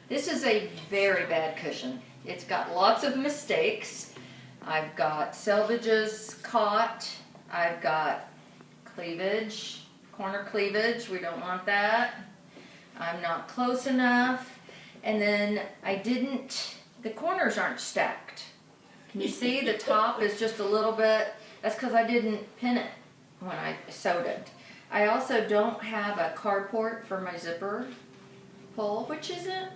This is a very bad cushion. It's got lots of mistakes. I've got selvages caught. I've got cleavage, corner cleavage. We don't want that. I'm not close enough. And then the corners aren't stacked. Can you see the top is just a little bit? That's because I didn't pin it when I sewed it. I also don't have a carport for my zipper pull, which isn't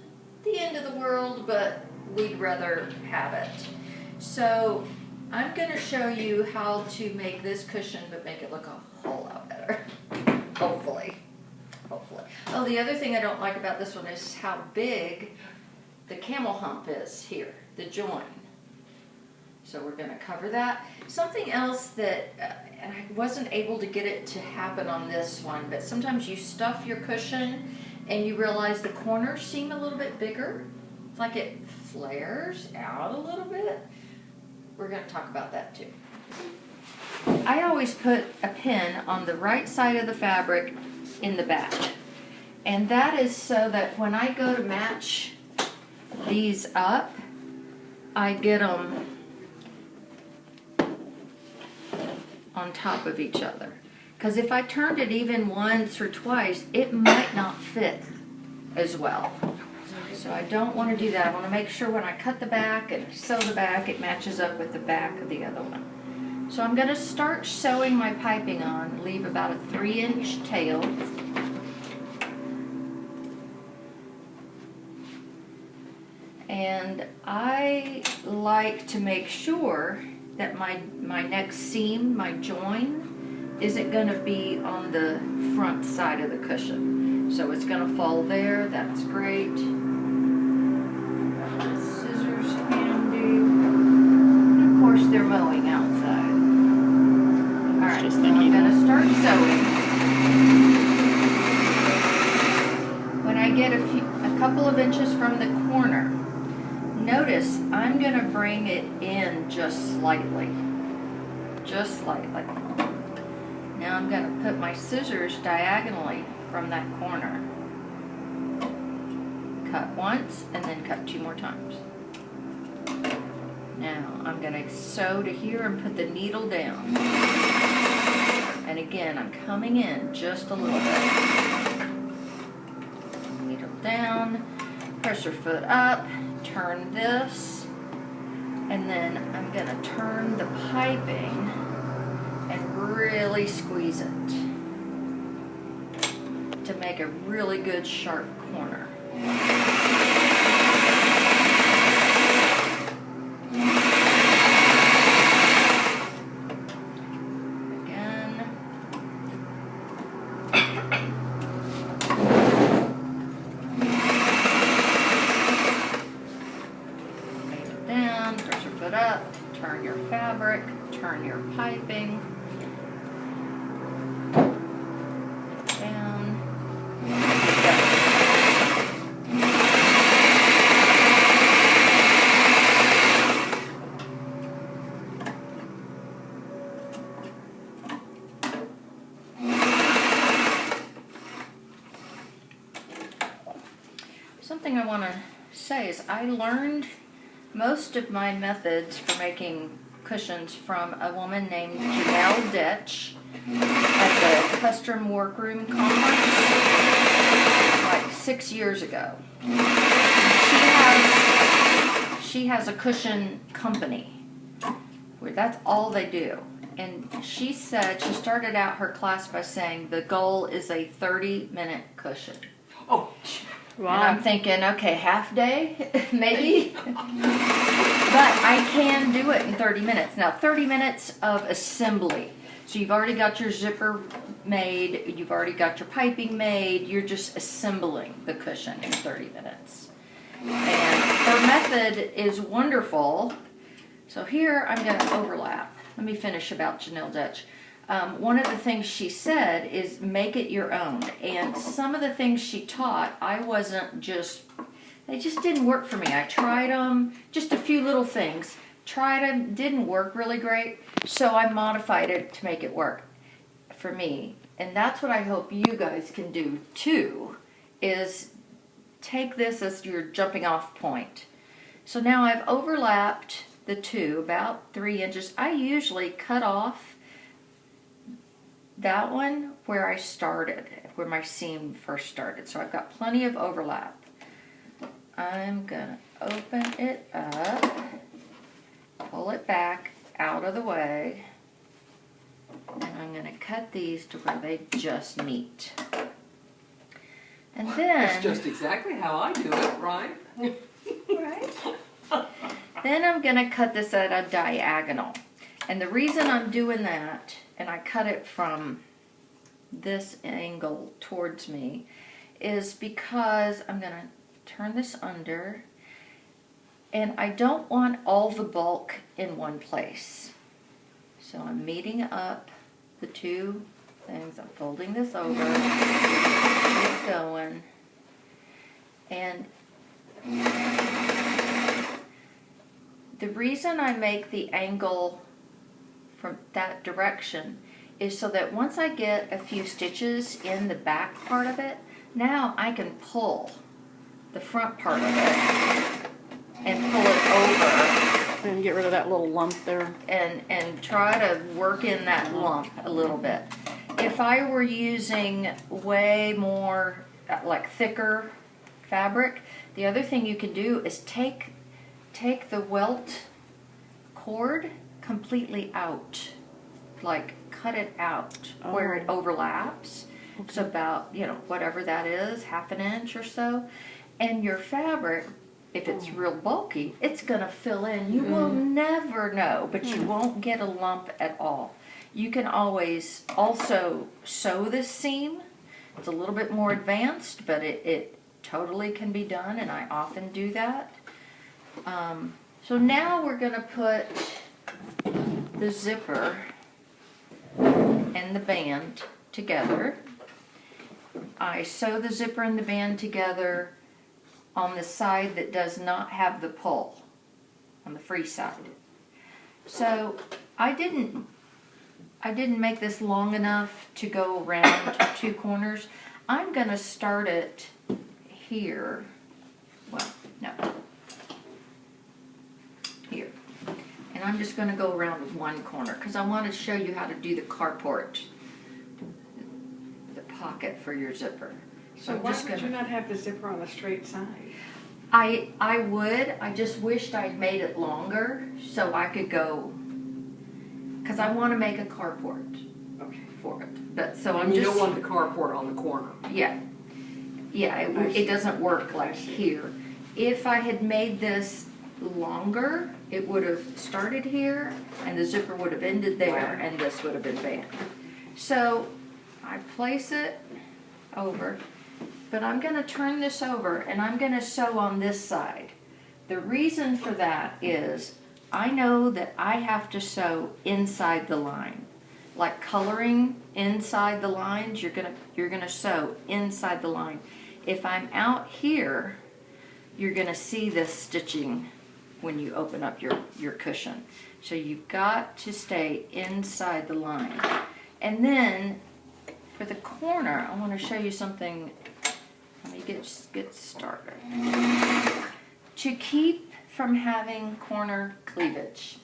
the end of the world, but we'd rather have it. So I'm going to show you how to make this cushion, but make it look a whole lot better. Hopefully. Oh, the other thing I don't like about this one is how big the camel hump is here, the join. So we're going to cover that. Something else that, and I wasn't able to get it to happen on this one, but sometimes you stuff your cushion and you realize the corners seem a little bit bigger. It's like it flares out a little bit. We're going to talk about that too. I always put a pin on the right side of the fabric in the back. And that is so that when I go to match these up, I get them on top of each other. Because if I turned it even once or twice, it might not fit as well. So I don't want to do that. I want to make sure when I cut the back and sew the back, it matches up with the back of the other one. So I'm going to start sewing my piping on, leave about a 3-inch tail. And I like to make sure that my next seam, my join, isn't going to be on the front side of the cushion. So it's going to fall there. That's great. Got my scissors handy. And of course, they're mowing outside. All right, so I'm going to start sewing. When I get a couple of inches from the corner, notice I'm going to bring it in just slightly. Just slightly. Now I'm going to put my scissors diagonally from that corner. Cut once and then cut 2 more times. Now I'm going to sew to here and put the needle down. And again, I'm coming in just a little bit. Needle down, press your foot up. Turn this, and then I'm going to turn the piping and really squeeze it to make a really good sharp corner. Again. Up, turn your fabric, turn your piping down. Something I want to say is I learned most of my methods for making cushions from a woman named Janelle Detch at the Custom Workroom Conference like 6 years ago. She has a cushion company where that's all they do. And she said, she started out her class by saying the goal is a 30-minute cushion. Oh, wow. And I'm thinking, okay, half day, maybe? But I can do it in 30 minutes. Now, 30 minutes of assembly. So you've already got your zipper made, you've already got your piping made, you're just assembling the cushion in 30 minutes. And her method is wonderful. So here I'm going to overlap. Let me finish about Janelle Detch. One of the things she said is make it your own. And some of the things she taught, they just didn't work for me. I tried them, just a few little things. Tried them, didn't work really great. So I modified it to make it work for me. And that's what I hope you guys can do too, is take this as your jumping off point. So now I've overlapped the two about 3 inches. I usually cut off that one where I started, where my seam first started. So I've got plenty of overlap. I'm gonna open it up, pull it back out of the way, and I'm gonna cut these to where they just meet. And then That's just exactly how I do it, right? right. Then I'm gonna cut this at a diagonal. And the reason I'm doing that, and I cut it from this angle towards me, is because I'm gonna turn this under, and I don't want all the bulk in one place. So I'm meeting up the two things. I'm folding this over, keep going, and the reason I make the angle from that direction is so that once I get a few stitches in the back part of it, now I can pull the front part of it and pull it over And get rid of that little lump there. and try to work in that lump a little bit. If I were using way more like thicker fabric, the other thing you can do is take the welt cord completely out, like cut it out where it overlaps. It's about, you know, whatever that is, half an inch or so. And your fabric, if it's real bulky, it's gonna fill in. You will never know, but you won't get a lump at all. You can always also sew this seam. It's a little bit more advanced, but it totally can be done, and I often do that. So now we're gonna put the zipper and the band together. I sew the zipper and the band together on the side that does not have the pull, on the free side. So I didn't make this long enough to go around two corners. I'm gonna start it here. Well, no. Here. And I'm just gonna go around one corner because I want to show you how to do the carport, the pocket for your zipper. So why would you not have the zipper on the straight side? I would. I just wished I'd made it longer so I could go, because I want to make a carport Okay. for it. But so I'm And you just, don't want the carport on the corner. yeah, it doesn't work like here. If I had made this longer, it would have started here and the zipper would have ended there and this would have been band. So I place it over, but I'm going to turn this over and I'm going to sew on this side. The reason for that is I know that I have to sew inside the line. Like coloring inside the lines, you're gonna sew inside the line. If I'm out here, you're gonna see this stitching when you open up your cushion. So you've got to stay inside the line. And then for the corner, I want to show you something. Let me get started. To keep from having corner cleavage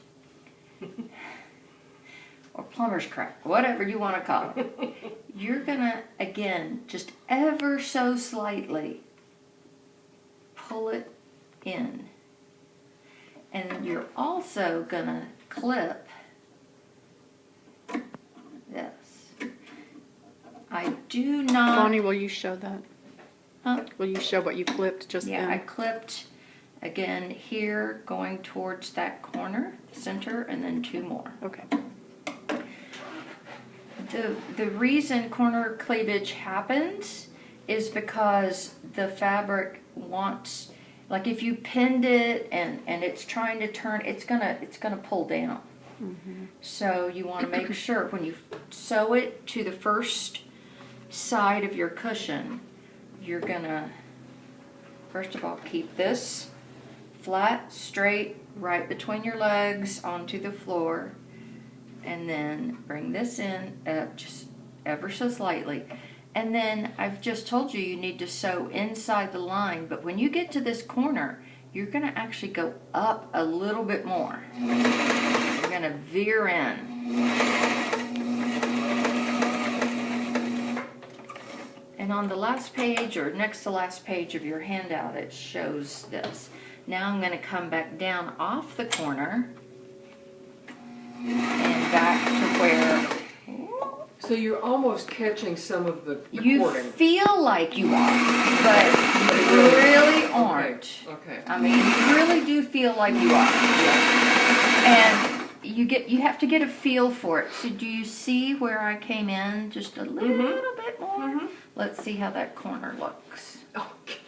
or plumber's crack, whatever you want to call it, you're gonna, again, just ever so slightly pull it in. And you're also gonna clip this. I do not... Bonnie, will you show that? Huh? Will you show what you clipped just Yeah, I then? clipped again here going towards that corner, center, and then two more. Okay. The reason corner cleavage happens is because the fabric wants, like if you pinned it and it's trying to turn, it's gonna pull down. So you want to make sure when you sew it to the first side of your cushion, you're gonna first of all keep this flat, straight, right between your legs onto the floor, and then bring this in just ever so slightly. And then I've just told you need to sew inside the line, but when you get to this corner, you're gonna actually go up a little bit more. You're gonna veer in. And on the last page, or next to last page of your handout, it shows this. Now I'm gonna come back down off the corner and back to where So you're almost catching some of the you cording. feel like you are, but you really aren't. Okay. I mean, you really do feel like you are. And you have to get a feel for it. So do you see where I came in just a little bit more? Let's see how that corner looks. Okay.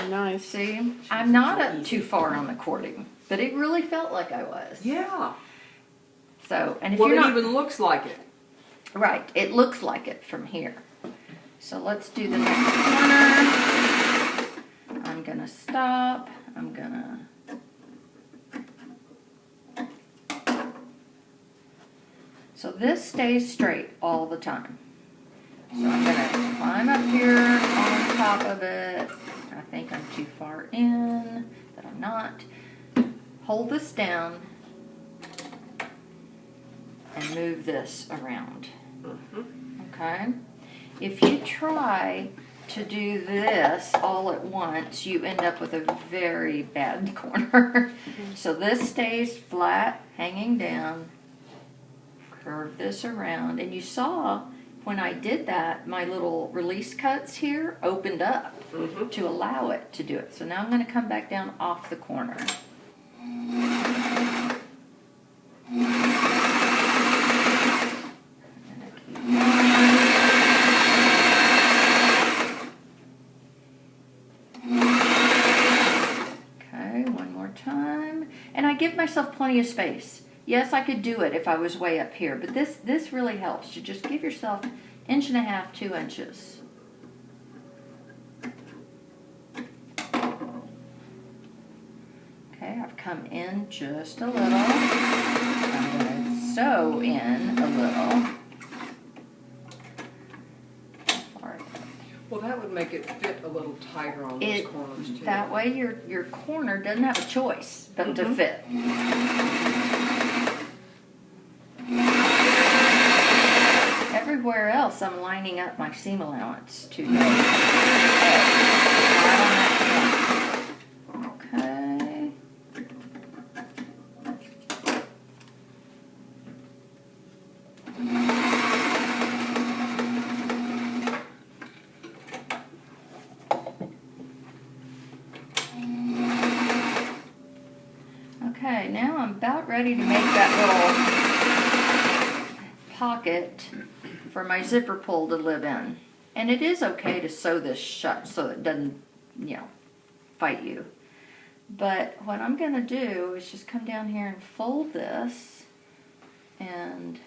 Nice. See, I'm not up too far on the cording, but it really felt like I was. Yeah. So, and if Well, you're it not even looks like it. right, it looks like it from here. So let's do the next corner. I'm gonna stop. I'm gonna. So this stays straight all the time. So I'm gonna climb up here on top of it. I think I'm too far in, but I'm not. Hold this down and move this around. Okay? If you try to do this all at once, you end up with a very bad corner. So this stays flat, hanging down. Curve this around, and you saw when I did that, my little release cuts here opened up to allow it to do it. So now I'm going to come back down off the corner. Okay, one more time. And I give myself plenty of space. Yes, I could do it if I was way up here, but this really helps. You just give yourself 1.5 inches, 2 inches. Okay, I've come in just a little. I'm going to sew in a little. Well, that would make it fit a little tighter on those corners too. That way your corner doesn't have a choice but to fit. Everywhere else I'm lining up my seam allowance to the edge. Okay. Okay, now I'm about ready to make that little pocket for my zipper pull to live in. And it is okay to sew this shut so it doesn't, fight you. But what I'm going to do is just come down here and fold this, and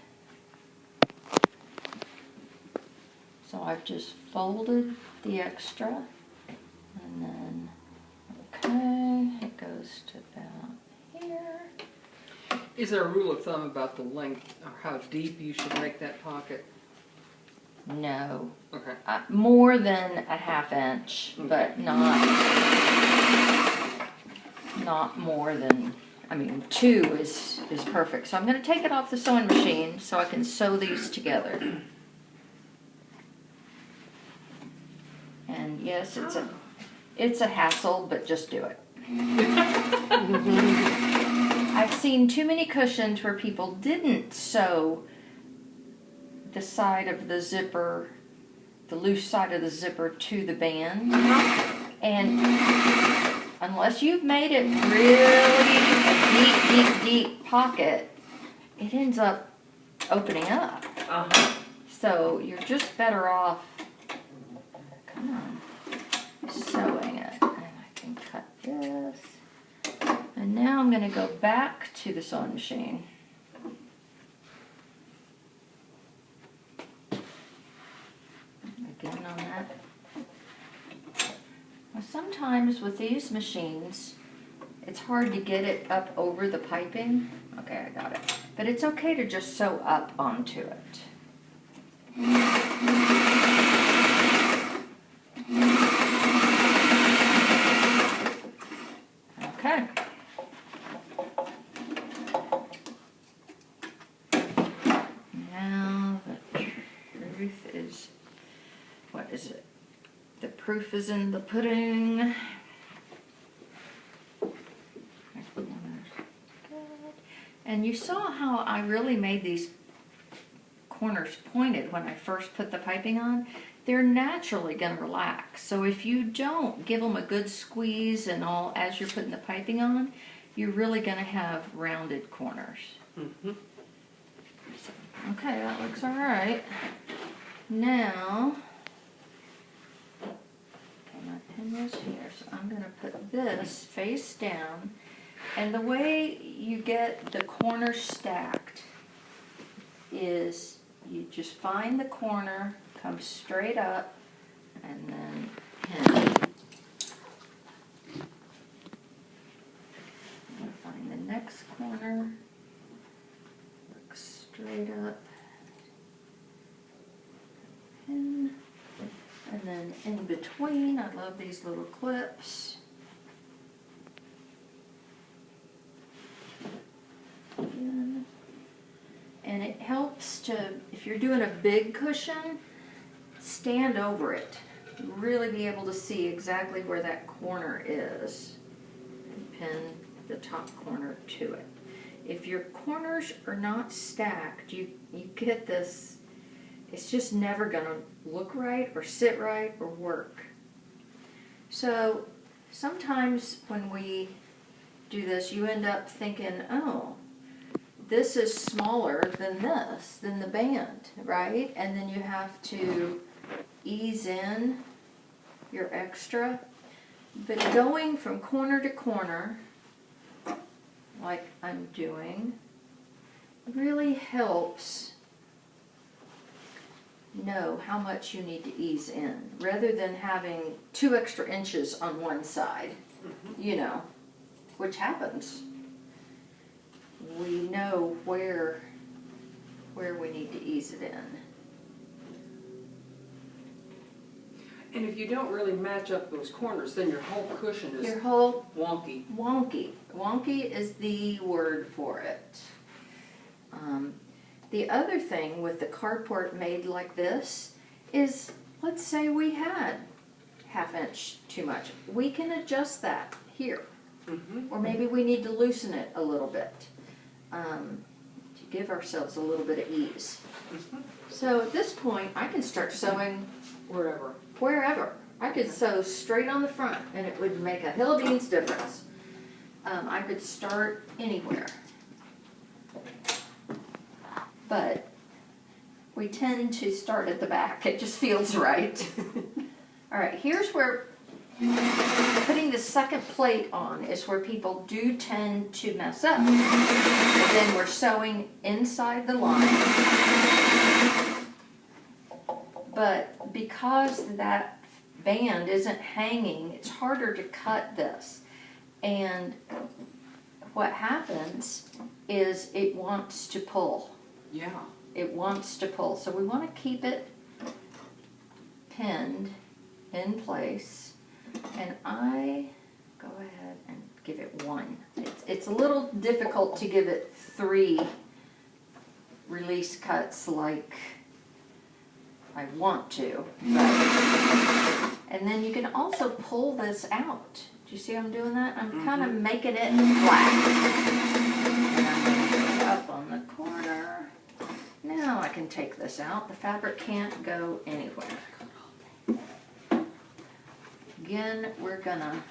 so I've just folded the extra, and then, okay, it goes to about here. Is there a rule of thumb about the length or how deep you should make that pocket? No. Okay. More than a 1/2 inch, but not more than, 2 is perfect. So I'm going to take it off the sewing machine so I can sew these together. And yes, it's a hassle, but just do it. I've seen too many cushions where people didn't sew the side of the zipper, the loose side of the zipper to the band. And unless you've made it really a deep pocket, it ends up opening up. So you're just better off, sewing it. And I can cut this. And now I'm going to go back to the sewing machine. Again on that. Well, sometimes with these machines, it's hard to get it up over the piping. Okay, I got it. But it's okay to just sew up onto it. Okay. Now the truth is, what is it? The proof is in the pudding. And you saw how I really made these corners pointed when I first put the piping on. They're naturally gonna relax. So if you don't give them a good squeeze and all as you're putting the piping on, you're really gonna have rounded corners. Mhm. So, okay, that looks all right. Now, okay, my pin is here, so I'm gonna put this face down. And the way you get the corners stacked is you just find the corner, come straight up, and then pin. I'm gonna find the next corner, look straight up, pin, and then in between, I love these little clips. And it helps to, if you're doing a big cushion, stand over it. Really be able to see exactly where that corner is. And pin the top corner to it. If your corners are not stacked, you get this, it's just never gonna look right or sit right or work. So sometimes when we do this, you end up thinking, oh, this is smaller than this, than the band, right? And then you have to ease in your extra. But going from corner to corner, like I'm doing, really helps know how much you need to ease in, rather than having 2 extra inches on one side, you know, which happens. We know where we need to ease it in. And if you don't really match up those corners, then your whole cushion is Your whole wonky. wonky. Wonky is the word for it. The other thing with the carport made like this is, let's say we had 1/2 inch too much. We can adjust that here. Mm-hmm. Or maybe we need to loosen it a little bit to give ourselves a little bit of ease. Mm-hmm. So at this point, I can start sewing Wherever. wherever. I could sew straight on the front and it would make a hill of beans difference. I could start anywhere. But we tend to start at the back. It just feels right. All right, here's where putting the second plate on is where people do tend to mess up. And then we're sewing inside the line. But because that band isn't hanging, it's harder to cut this. And what happens is it wants to pull. Yeah. It wants to pull. So we want to keep it pinned in place. And I go ahead and give it 1. It's a little difficult to give it 3 release cuts like I want to. But, and then you can also pull this out. Do you see how I'm doing that? I'm kind of making it flat. And I'm going to go up on the corner. Now I can take this out. The fabric can't go anywhere. Again, we're gonna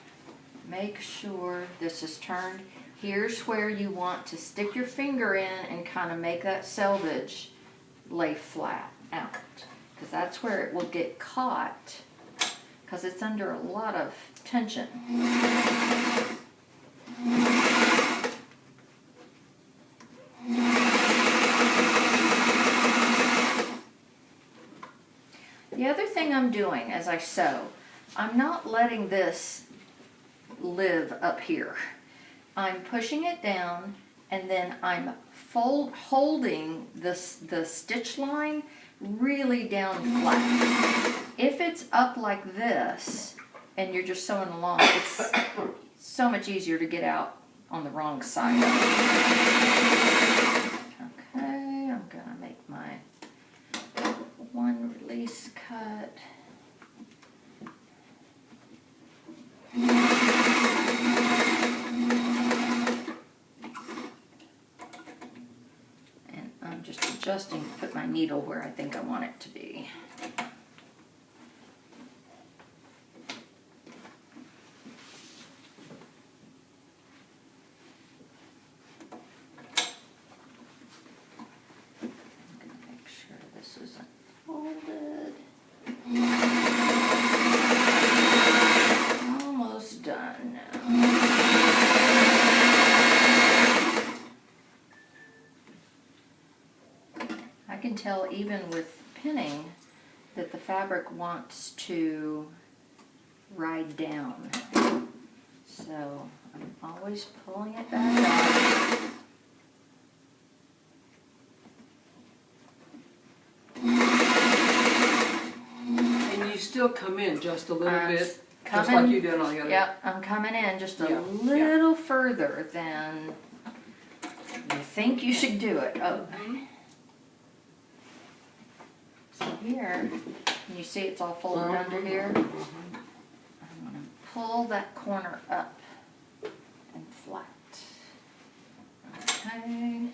make sure this is turned. Here's where you want to stick your finger in and kind of make that selvage lay flat out. Because that's where it will get caught, because it's under a lot of tension. The other thing I'm doing as I sew, I'm not letting this live up here. I'm pushing it down and then I'm holding the stitch line really down flat. If it's up like this and you're just sewing along, it's so much easier to get out on the wrong side. Okay, I'm gonna make my one release cut. And I'm just adjusting to put my needle where I think I want it to be. I'm gonna make sure this isn't folded. Almost done now. I can tell even with pinning that the fabric wants to ride down. So I'm always pulling it back up. And you still come in just a little I'm bit, just coming- like you did on the other. Yep, I'm coming in just a Yeah, little further than you think you should do it. Oh. So here, can you see it's all folded under here? I'm gonna pull that corner up and flat. Okay.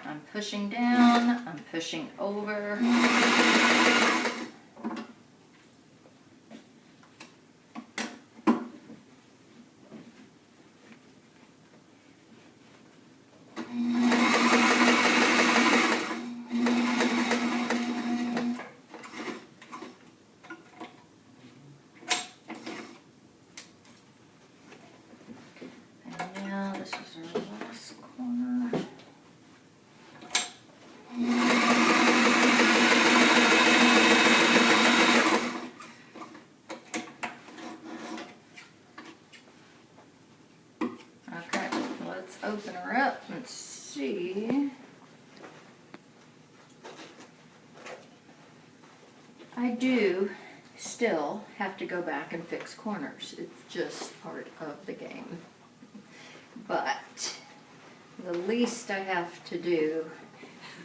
I'm pushing down, I'm pushing over. And now this is our last corner. Okay, let's open her up and see. I do still have to go back and fix corners. It's just part of the game. But the least I have to do,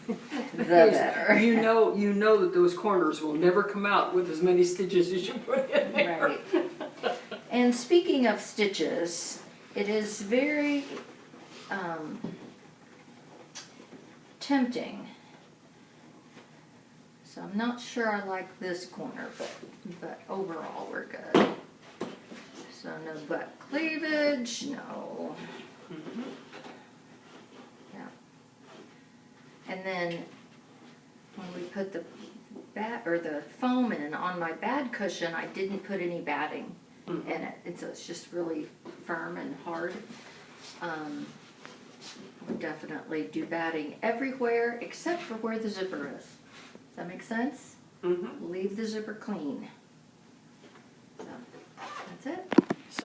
the better. You know that those corners will never come out with as many stitches as you put in there. Right. And speaking of stitches, it is very tempting. So I'm not sure I like this corner, but overall we're good. So no butt cleavage, no. Yeah. And then when we put the the foam in on my bad cushion, I didn't put any batting in it. It's just really firm and hard. Definitely do batting everywhere except for where the zipper is. Does that make sense? Leave the zipper clean. So, that's it.